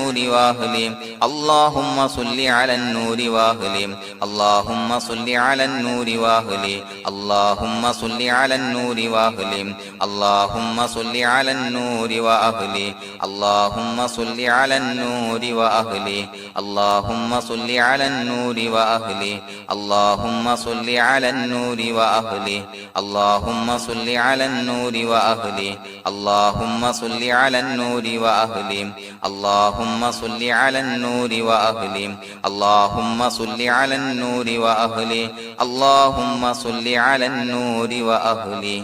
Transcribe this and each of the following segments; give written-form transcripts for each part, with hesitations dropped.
النور وأهله اللهم صل على النور وأهله اللهم صل على النور وأهله اللهم صل على النور وأهله اللهم صل على النور وأهله اللهم صل على النور وأهله اللهم صل على النور وأهله اللهم صل على النور وأهله اللهم صل على النور وأهله اللهم صل على النور وأهله اللهم صل على النور وأهله اللهم صل على النور وأهله اللهم صل على النور وأهله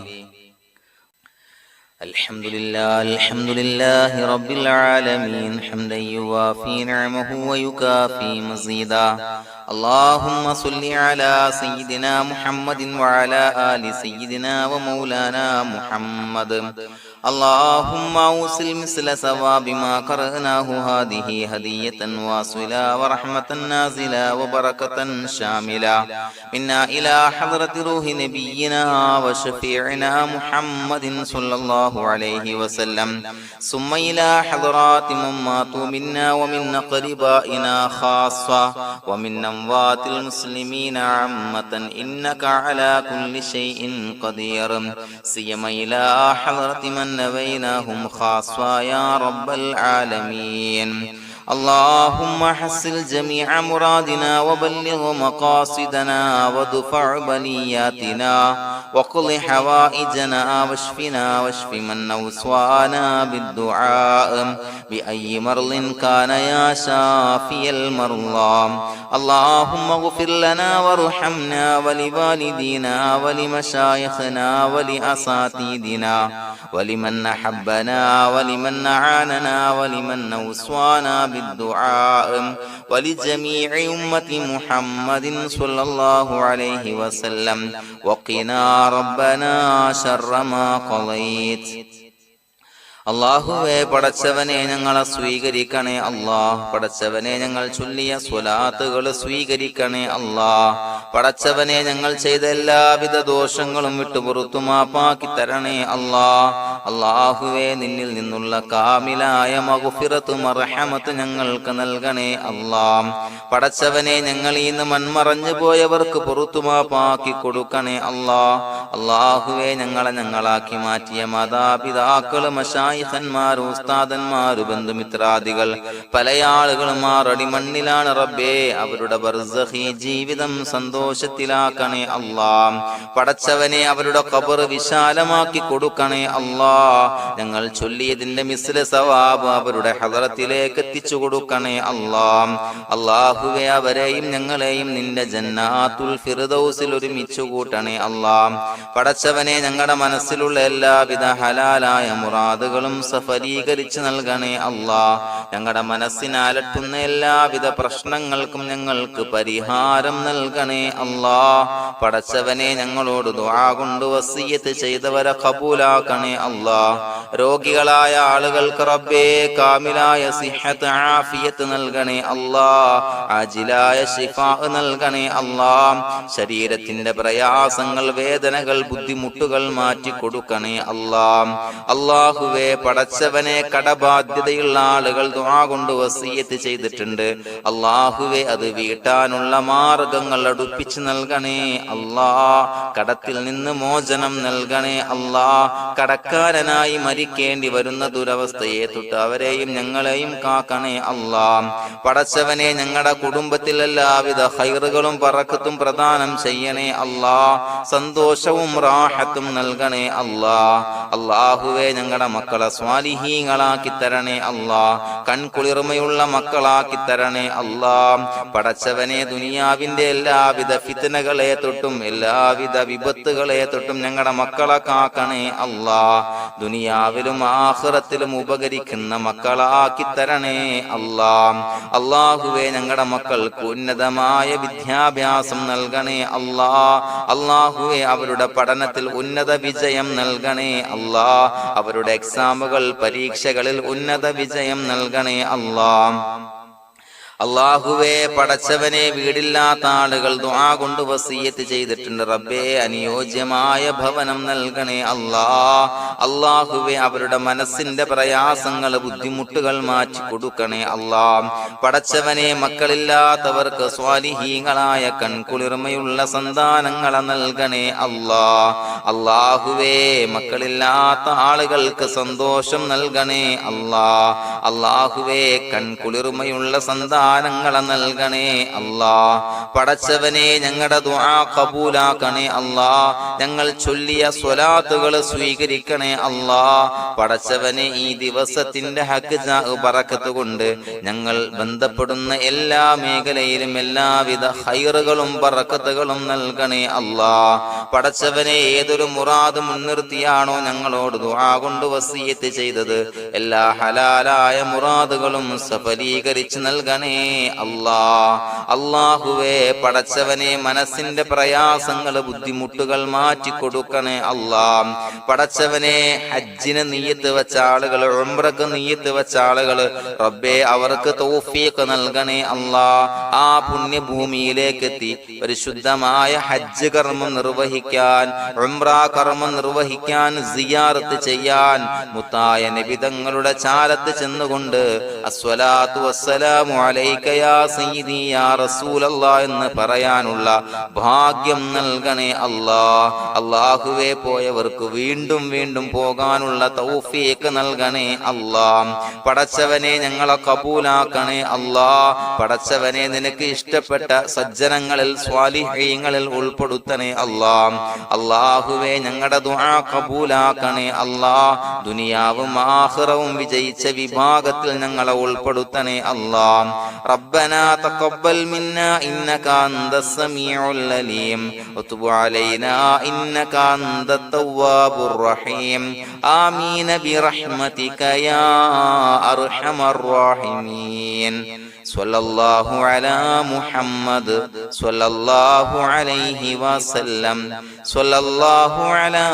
الحمد لله رب العالمين حمدا يوافي نعمه ويكافي مزيدا اللهم صل على سيدنا محمد وعلى آل سيدنا ومولانا محمد اللهم أوصل مثل ثواب ما قرأناه هذه هدية واصلة ورحمة نازلة وبركة شاملة منا إلى حضرة روح نبينا وشفيعنا محمد صلى الله عليه وسلم ثم إلى حضرات من ماتوا منا ومن أقربائنا خاصة ومن أموات المسلمين عامة إنك على كل شيء قدير سيما إلى حضرة من نبيناهم خاصة يا رب العالمين اللهم حصل جميع مرادنا وبلغ مقاصدنا ودفع بلياتنا وقض حوائجنا واشفنا واشف من أوصانا بالدعاء بأي مرض كان يا شافي المرضى اللهم اغفر لنا وارحمنا ولوالدينا ولمشايخنا ولأساتذتنا ولمن أحبنا ولمن أعاننا ولمن أوصانا بالدعاء ولجميع أمة محمد صلى الله عليه وسلم وقنا ربنا شر ما قضيت അല്ലാഹുവേ പടച്ചവനെ ഞങ്ങളെ സ്വീകരിക്കണേ അല്ലാഹ് പടച്ചവനെ ഞങ്ങൾ ചൊല്ലിയ സ്വലാത്തുകൾ സ്വീകരിക്കണേ അല്ലാഹ് പടച്ചവനെ ഞങ്ങൾ ചെയ്ത എല്ലാവിധ ദോഷങ്ങളും വിട്ടുപുറത്തു മാപ്പാക്കി തരണേ അല്ലാഹ് അല്ലാഹുവേ നിന്നിൽ നിന്നുള്ള കാമിലായ മഗ്ഫിറത്തും റഹ്മത്ത് ഞങ്ങൾക്ക് നൽകണേ അല്ലാഹ് പടച്ചവനെ ഞങ്ങൾ ഇന്ന് മൺമറഞ്ഞു പോയവർക്ക് പുറത്തു മാപ്പാക്കി കൊടുക്കണേ അല്ലാഹ് അല്ലാഹുവേ ഞങ്ങളാക്കി മാറ്റിയ മാതാപിതാക്കൾ ഖന്മാർ ഉസ്താദന്മാർ ബന്ധുമിത്രാദികൾ പല ആളുകളും ആറടി മണ്ണിലാണ് റബ്ബേ അവരുടെ ബർസഖി ജീവിതം സന്തോഷത്തിലാക്കണേ അല്ലാഹ് പടച്ചവനെ അവരുടെ ഖബർ വിശാലമാക്കി കൊടുക്കണേ അല്ലാഹ് ഞങ്ങൾ ചൊല്ലിയതിന്റെ മിസ്ല സവാബ് അവരുടെ ഹദറത്തിലേക്ക് എത്തിച്ചു കൊടുക്കണേ അല്ലാഹ് അല്ലാഹുവേ അവരെയും ഞങ്ങളെയും നിന്റെ ജന്നാത്തുൽ ഫിർദൗസിൽ ഒരുമിച്ച് കൂട്ടണേ അല്ലാഹ് പടച്ചവനെ ഞങ്ങളുടെ മനസ്സിലുള്ള എല്ലാവിധ ഹലാലായ മുറാദുകളും സഫലീകരിച്ച് നൽകണേ അല്ലാഹ് ഞങ്ങളുടെ മനസ്സിനെ അലട്ടുന്ന എല്ലാവിധ പ്രശ്നങ്ങൾക്കും ഞങ്ങൾക്ക് പരിഹാരം നൽകണേ അല്ലാഹ് പടച്ചവനെ ഞങ്ങളോട് ദുആ കൊണ്ട് വസിയ്യത്ത് ചെയ്തവരെ ഖബൂലാക്കണേ അല്ലാഹ് രോഗികളായ ആളുകൾക്ക് റബ്ബേ കാമിലായ സിഹത്ത് ആഫിയത്ത് നൽകണേ അല്ലാഹ് ആജിലായ ശിഫാ നൽകണേ അല്ലാഹ് ശരീരത്തിന്റെ പ്രയാസങ്ങൾ വേദനകൾ ബുദ്ധിമുട്ടുകൾ മാറ്റി കൊടുക്കണേ അല്ലാഹ് അല്ലാഹുവേ പടച്ചവനെ കടബാധ്യതയുള്ള ആളുകൾ ദുആ കൊണ്ട് വസിയ്യത്ത് ചെയ്തിട്ടുണ്ട് അല്ലാഹുവേ അത് വീട്ടാനുള്ള മാർഗങ്ങൾ അടുപ്പിച്ച് നൽകണേ അല്ലാഹ് കടത്തിൽ നിന്ന് മോചനം നൽകണേ അല്ലാഹ് കടക്കാരനായി മരിക്കേണ്ടി വരുന്ന ദുരവസ്ഥയെ തൊട്ട് അവരെയും ഞങ്ങളെയും കാക്കണേ അല്ലാഹ് പടച്ചവനെ ഞങ്ങളുടെ കുടുംബത്തിൽ എല്ലാവിധ ഖൈറുകളും ബറക്കത്തും പ്രദാനം ചെയ്യണേ അല്ലാഹ് സന്തോഷവും റാഹത്തും നൽകണേ അല്ലാഹ് അല്ലാഹുവേ ഞങ്ങളുടെ മക്കളെ സ്വാലിഹീങ്ങളാക്കി തരണേ അല്ലാഹ് കൺകുളിർമയുള്ള മക്കളാക്കി തരണേ അല്ലാഹ് പടച്ചവനെ ദുനിയാവിന്റെ എല്ലാവിധ ഫിത്നകളെ തൊട്ടും എല്ലാവിധ വിപത്തുകളെ തൊട്ടും ഞങ്ങളുടെ മക്കളെ കാക്കണേ അല്ലാഹ് ദുനിയാവിലും ആഖിറത്തിലും ഉപകരിക്കുന്ന മക്കളാക്കി തരണേ അല്ലാഹ് അല്ലാഹുവേ ഞങ്ങളുടെ മക്കൾക്ക് ഉന്നതമായ വിദ്യാഭ്യാസം നൽകണേ അല്ലാഹ് അല്ലാഹുവേ അവരുടെ പഠനത്തിൽ ഉന്നത വിജയം നൽകണേ അല്ലാഹ് അവരുടെ എക്സാമുകൾ പരീക്ഷകളിൽ ഉന്നത വിജയം നൽകണേ അല്ലാഹ് അല്ലാഹുവേ പടച്ചവനെ വീടില്ലാത്ത ആളുകൾ ദുആ കൊണ്ട് വസിയത്ത് ചെയ്തിട്ടുണ്ട്. റബ്ബേ അനുയോജ്യമായ ഭവനം നൽകണേ അല്ലാ. അല്ലാഹുവേ അവരുടെ മനസ്സിന്റെ പ്രയാസങ്ങൾ ബുദ്ധിമുട്ടുകൾ മാറ്റി കൊടുക്കണേ അല്ലാ. പടച്ചവനെ മക്കളില്ലാത്തവർക്ക് സ്വാലിഹീങ്ങളായ കൺകുളിർമയുള്ള സന്താനങ്ങളെ നൽകണേ അല്ലാ. അല്ലാഹുവേ മക്കളില്ലാത്ത ആളുകൾക്ക് സന്തോഷം നൽകണേ അല്ലാ. അല്ലാഹുവേ കൺകുളിർമയുള്ള സന്താനങ്ങളെ നൽകണേ അല്ലാ. പടച്ചവനെ ഞങ്ങളുടെ ദുആ ഖബൂലാക്കണേ അല്ലാ. ഞങ്ങൾ ചൊല്ലിയ സ്വലാത്തുകൾ സ്വീകരിക്കണേ അല്ലാ. പടച്ചവനെ ഈ ദിവസത്തിന്റെ ഹക്ക് ബറക്കത്ത് കൊണ്ട് ഞങ്ങൾ ബന്ധപ്പെടുന്ന എല്ലാ മേഖലയിലും എല്ലാവിധ ഖൈറുകളും ബറക്കത്തുകളും നൽകണേ അല്ലാ. പടച്ചവനെ ഏതൊരു മുറാദ് മുൻനിർത്തിയാണോ ഞങ്ങളോട് ദുആ കൊണ്ട് വസിയത്ത് ചെയ്തത് എല്ലാ ഹലാലായ മുറാദുകളും സഫലീകരിച്ച് നൽകണേ അല്ലാ. അല്ലാഹുവേ പടച്ചവനെ മനസ്സിന്റെ പ്രയാസങ്ങൾ ബുദ്ധിമുട്ടുകൾ മാറ്റി കൊടുക്കണേ അല്ലാ. പടച്ചവനെ ഹജ്ജിന് നിയ്യത്ത് വെച്ച ആളുകൾ, ഉംറക്ക് നിയ്യത്ത് വെച്ച ആളുകൾ റബ്ബേ അവർക്ക് തൗഫീഖ് നൽകണേ അല്ലാ. ആ പുണ്യഭൂമിയിലേക്ക് എത്തി പരിശുദ്ധമായ ഹജ്ജ് കർമ്മം നിർവഹിക്കാൻ, ഉംറ കർമ്മം നിർവഹിക്കാൻ, സിയാറത്ത് ചെയ്യാൻ മുത്തായ നബി തങ്ങളുടെ ചാരത്ത് ചെന്നുകൊണ്ട് അസ്സലാത്തു വസ്സലാമു അലൈക യാ സയ്യിദി യാ റസൂലല്ലാഹ് എന്ന് പറയാനുള്ള ഭാഗ്യം നൽകണേ അല്ലാ. അല്ലാഹുവേ പോയവർക്ക് വീണ്ടും വീണ്ടും പോകാനുള്ള തൗഫീഖ് നൽകണേ അല്ലാ. പടച്ചവനെ ഞങ്ങളെ കബൂലാക്കണേ അല്ലാ. പടച്ചവനെ നിനക്ക് ഇഷ്ടപ്പെട്ട സജ്ജനങ്ങളിൽ സ്വാലിഹീങ്ങളിൽ ഉൾപ്പെടുത്തണേ അല്ലാ. അല്ലാഹുവേ ഞങ്ങളുടെ ദുആ കബൂലാക്കണേ അല്ലാ. ദുനിയാവും ആഖിറവും വിജയിച്ച വിഭാഗത്തിൽ ഞങ്ങളെ ഉൾപ്പെടുത്തണേ അല്ലാ. റബ്ബനാ തഖബ്ബൽ മിന്നാ ഇന്നക അൻതസ് സമീഉൽ അലീം വതുബ് അലൈനാ ഇന്നക അൻതത് തവ്വാബുർ റഹീം. ആമീൻ ബിറഹ്മതിക യാ അർഹമർ റഹീമീൻ. സ്വല്ലല്ലാഹു അലാ മുഹമ്മദ് സ്വല്ലല്ലാഹു അലൈഹി വസല്ലം. സ്വല്ലല്ലാഹു അലാ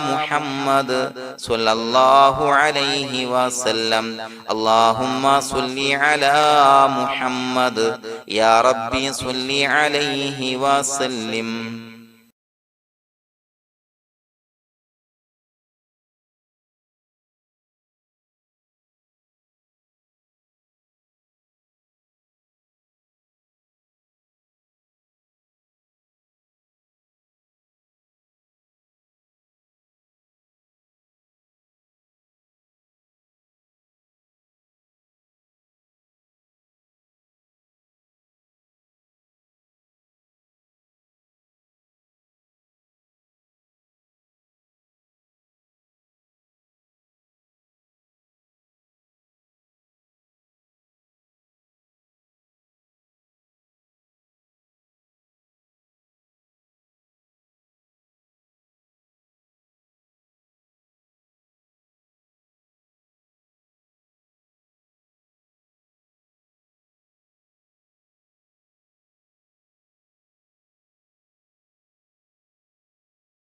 മുഹമ്മദ് സ്വല്ലല്ലാഹു അലൈഹി വസല്ലം. അല്ലാഹുമ്മ സ്വല്ലി അലാ മുഹമ്മദ് യാ റബ്ബി സ്വല്ലി അലൈഹി വസല്ലം.